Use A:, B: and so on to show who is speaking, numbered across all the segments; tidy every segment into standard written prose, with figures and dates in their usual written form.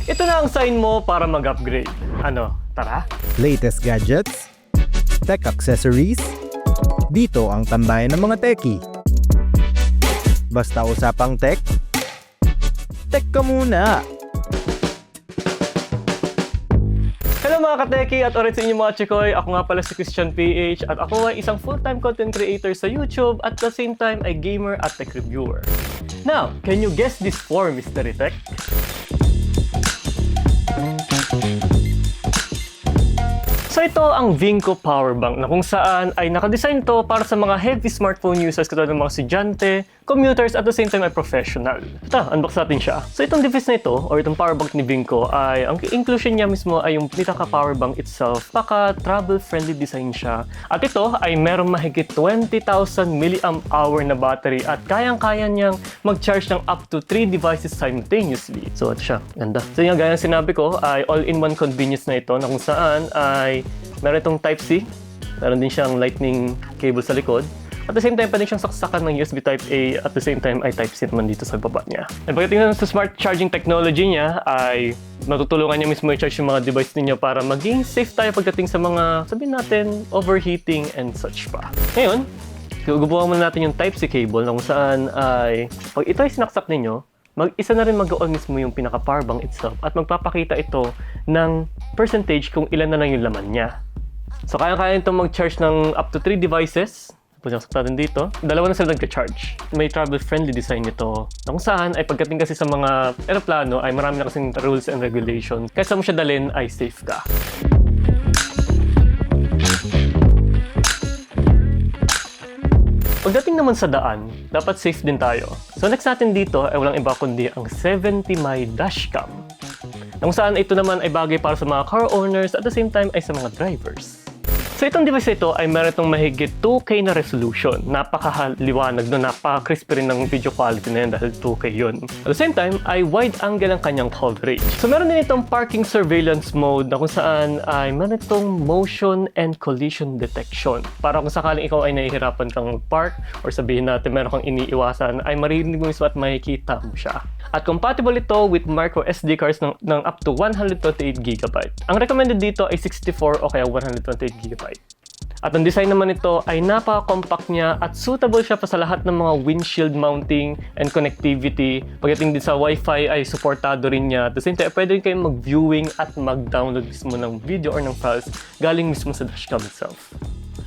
A: ito na ang sign mo para mag-upgrade. Ano, tara?
B: Latest gadgets, tech accessories, dito ang tambayan ng mga techie. Basta usapang tech, tech ka muna!
A: Hello mga kateki at oras sa inyo mga chikoy. Ako nga pala si Christian PH at ako ay isang full-time content creator sa YouTube at the same time ay gamer at tech reviewer. Now, can you guess this for Mystery Tech? So ito ang Vinco Powerbank na kung saan ay nakadesign to para sa mga heavy smartphone users katulad ng mga estudyante, commuters at the same time ay professional. Ito, unbox natin siya. So itong device na ito or itong powerbank ni Vinco ay ang inclusion niya mismo ay yung pinaka powerbank itself. Paka travel friendly design siya. At ito ay merong mahigit 20,000 mAh na battery at kayang-kaya niyang mag-charge ng up to 3 devices simultaneously. So ito siya, ganda. So yung gaya ng sinabi ko ay all-in-one convenience na ito na kung saan ay meron itong Type-C, meron din siyang lightning cable sa likod. At the same time, pwede siyang saksakan ng USB Type-A at the same time ay Type-C naman dito sa baba niya. At pagdating sa smart charging technology niya ay matutulungan niya mismo i-charge yung mga device ninyo para maging safe tayo pagdating sa mga, sabihin natin, overheating and such pa. Ngayon, gugubuhan muna natin yung Type-C cable na kung saan ay pag ito ay sinaksak ninyo, mag-isa na rin mag-on mismo yung pinaka-powerbank itself at magpapakita ito ng percentage kung ilan na lang yung laman niya. So, kaya-kaya itong mag-charge ng up to 3 devices. Tapos natin dito. Dalawa na sila nagka-charge. May travel-friendly design nito. Na kung saan ay pagdating kasi sa mga aeroplano ay marami na kasing rules and regulations. Kaya sa mo siya dalhin ay safe ka. Pagdating naman sa daan, dapat safe din tayo. So next natin dito ay walang iba kundi ang 70My dashcam. Kung saan ito naman ay bagay para sa mga car owners at the same time ay sa mga drivers. So itong device ito ay meron itong mahigit 2K na resolution. Napakaliwanag no, napaka-crispy rin ng video quality na yun dahil 2K yun. At the same time ay wide angle ang kanyang coverage. So meron din itong parking surveillance mode na kung saan ay meron itong motion and collision detection. Para kung sakaling ikaw ay nahihirapan kang park or sabihin natin meron kang iniiwasan ay maririnig mo mismo at makikita mo siya. At compatible ito with micro SD cards ng up to 128GB. Ang recommended dito ay 64 o kaya 128GB. At ang design naman nito ay napaka-compact niya at suitable siya pa sa lahat ng mga windshield mounting and connectivity. Pagdating din sa Wi-Fi ay supportado rin niya. At the same time, pwede rin kayong mag-viewing at mag-download mismo ng video or ng files galing mismo sa dashcam itself.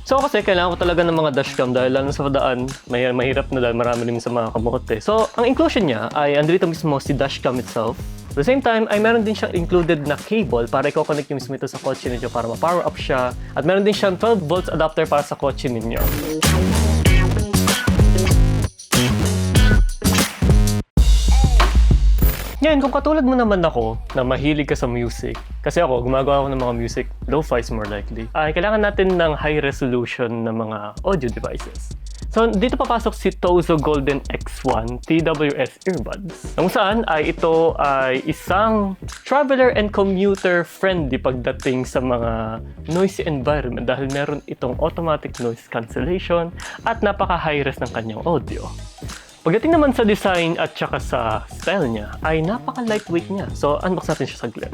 A: So kasi kailangan ko talaga ng mga dashcam dahil lalo sa daan, mahirap na dahil marami rin sa mga kamote. So ang inclusion niya ay andito mismo si dashcam itself. At the same time, ay meron din siyang included na cable para i-connect nyo mismo ito sa kotse ninyo para ma-power up siya. At meron din siyang 12 volts adapter para sa kotse ninyo. Ngayon, kung katulad mo naman ako na mahilig ka sa music, kasi ako, gumagawa ako ng mga music, lo-fi's more likely, ay kailangan natin ng high resolution na mga audio devices. So, dito papasok si Tozo Golden X1 TWS earbuds. Kung saan ay ito ay isang traveler and commuter friendly pagdating sa mga noisy environment dahil meron itong automatic noise cancellation at napaka-high res ng kanyang audio. Pagdating naman sa design at saka sa style niya, ay napaka-lightweight niya. So, unbox natin siya saglit.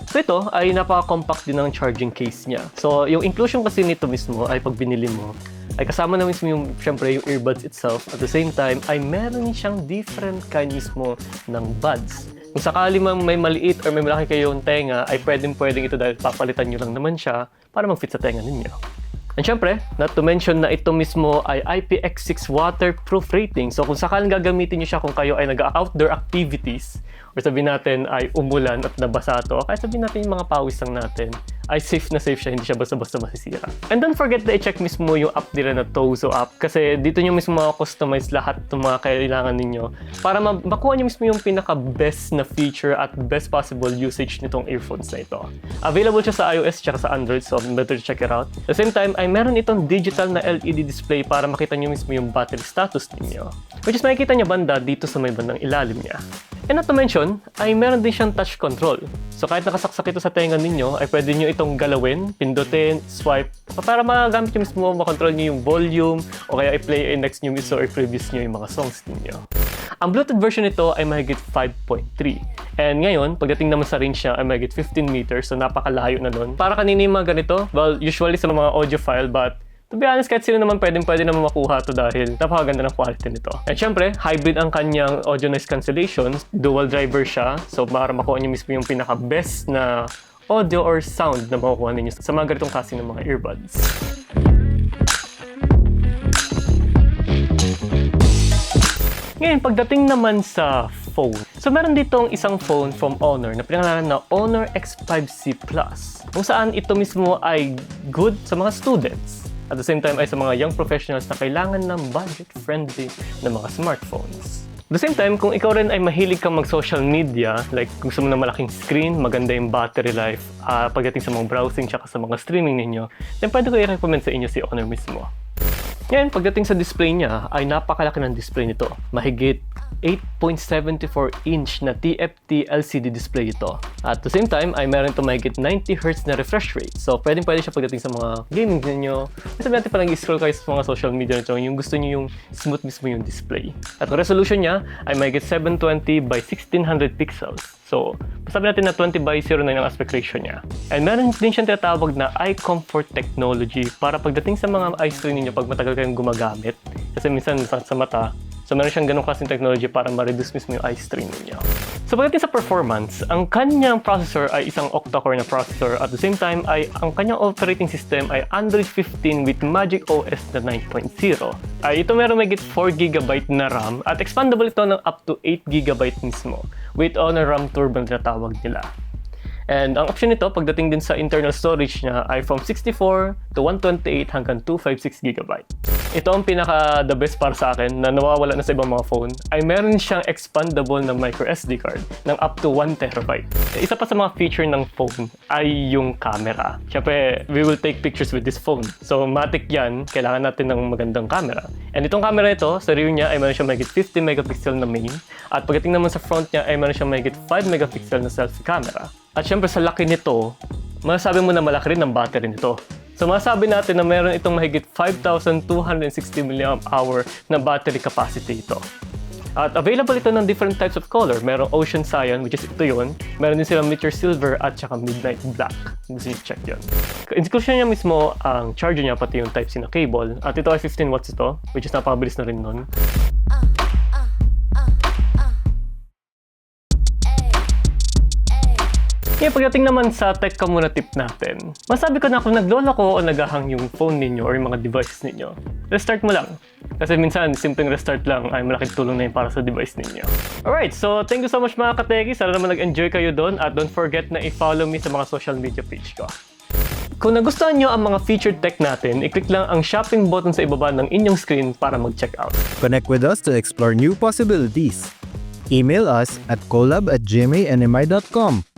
A: So, ito ay napaka-compact din ng charging case niya. So, yung inclusion kasi nito mismo ay pag binili mo, ay kasama na mismo yung, syempre, yung earbuds itself. At the same time, ay meron siyang different kind mismo ng buds. Kung sakali mang may maliit or may malaki kayong tenga, ay pwedeng ito dahil papalitan nyo lang naman siya para mag-fit sa tenga ninyo. And syempre, not to mention na ito mismo ay IPX6 waterproof rating. So kung sakaling gagamitin nyo siya kung kayo ay nag-outdoor activities, or sabihin natin ay umulan at nabasa to, kaya sabihin natin yung mga pawis lang natin, ay safe na safe siya, hindi siya basta-basta masisira. And don't forget na i-check mismo yung app nila na Tozo app kasi dito nyo mismo customize lahat ng mga kailangan ninyo para makuha nyo mismo yung pinaka-best na feature at best possible usage nitong earphones na ito. Available siya sa iOS at sa Android, so better check it out. At the same time, ay meron itong digital na LED display para makita nyo mismo yung battery status ninyo. Which is makikita nyo banda dito sa may bandang ilalim niya. And not to mention, ay meron din siyang touch control. So kahit nakasaksak ito sa tenga ninyo, ay pwede nyo itong galawin, pindutin, swipe, para magamit nyo mismo, makontrol nyo yung volume, o kaya i-play next nyo mismo or previous nyo yung mga songs ninyo. Ang Bluetooth version nito ay mahigit 5.3. And ngayon, pagdating naman sa range niya ay mahigit 15 meters, so napakalayo na nun. Para kanina yung mga ganito, well, usually sa mga audiophile, but to be honest, kahit sino naman pwede naman makuha to dahil napakaganda ng quality nito. And syempre, hybrid ang kanyang audio noise cancellation. Dual driver siya, so para makuha niyo mismo yung pinaka-best na audio or sound na makukuha ninyo sa mga ganitong klase ng mga earbuds. Ngayon, pagdating naman sa phone. So, meron ditong isang phone from Honor na pinangalanan na Honor X5C Plus. Kung saan ito mismo ay good sa mga students. At the same time ay sa mga young professionals na kailangan ng budget-friendly na mga smartphones. At the same time, kung ikaw rin ay mahilig kang mag-social media, like gusto mo ng malaking screen, maganda yung battery life, pagdating sa mga browsing tsaka sa mga streaming ninyo, then pwede ko i-recommend sa inyo si Honor mismo. Ngayon, pagdating sa display niya, ay napakalaki ng display nito. Mahigit 8.74 inch na TFT LCD display ito. At the same time, ay meron ito mahigit 90 Hz na refresh rate. So, pwede siya pagdating sa mga gaming ninyo. Kasi natin pa nag-scroll kayo sa mga social media nito, yung gusto niyo yung smooth mismo yung display. At ang resolution niya ay mahigit 720 by 1600 pixels. So, sabi natin na 20 by 09 ang aspect ratio niya. And meron din siyang tinatawag na eye comfort technology para pagdating sa mga eye strain niyo pag matagal kayong gumagamit. Kasi minsan sa mata, so meron siyang ganong klaseng technology para ma-reduce mismo yung eye strain niyo. So pagdating sa performance, ang kanyang processor ay isang octa-core na processor. At the same time, ay ang kanyang operating system ay Android 15 with Magic OS na 9.0. Ay ito meron mahigit 4GB na RAM at expandable ito ng up to 8GB mismo with Honor RAM Turbo na tinatawag nila. And ang option nito, pagdating din sa internal storage niya, ay from 64 to 128 hanggang 256GB. Ito ang pinaka-the best para sa akin na nawawala na sa ibang mga phone, ay meron siyang expandable na micro SD card ng up to 1TB. Isa pa sa mga feature ng phone ay yung camera. Siyempre, we will take pictures with this phone. So, matic yan, kailangan natin ng magandang camera. And itong camera ito, sa rear niya ay meron siyang mahigit 50 megapixel na main. At pagdating naman sa front niya ay meron siyang mahigit 5 megapixel na selfie camera. At syempre sa laki nito, masasabi mo na malaki rin ang battery nito. So masasabi natin na meron itong mahigit 5,260 mAh na battery capacity ito. At available ito ng different types of color. Merong Ocean Cyan, which is ito yun. Meron din silang Meteor Silver at saka Midnight Black. Gusto nyo check yun. Inclusion niya mismo ang charger niya, pati yung Type-C na cable. At ito ay 15 watts ito, which is napakabilis na rin nun. Ngayon, pagdating naman sa tech ka muna tip natin, masabi ko na kung nagloloko o nagahang yung phone ninyo or yung mga devices ninyo, restart mo lang. Kasi minsan, simpleng restart lang ay malaking tulong na yun para sa device ninyo. Alright, so thank you so much mga kateki. Sana naman nag-enjoy kayo doon at don't forget na i-follow me sa mga social media page ko. Kung nagustuhan nyo ang mga featured tech natin, i-click lang ang shopping button sa ibaba ng inyong screen para mag-check out.
B: Connect with us to explore new possibilities. Email us at collab@gmanmi.com.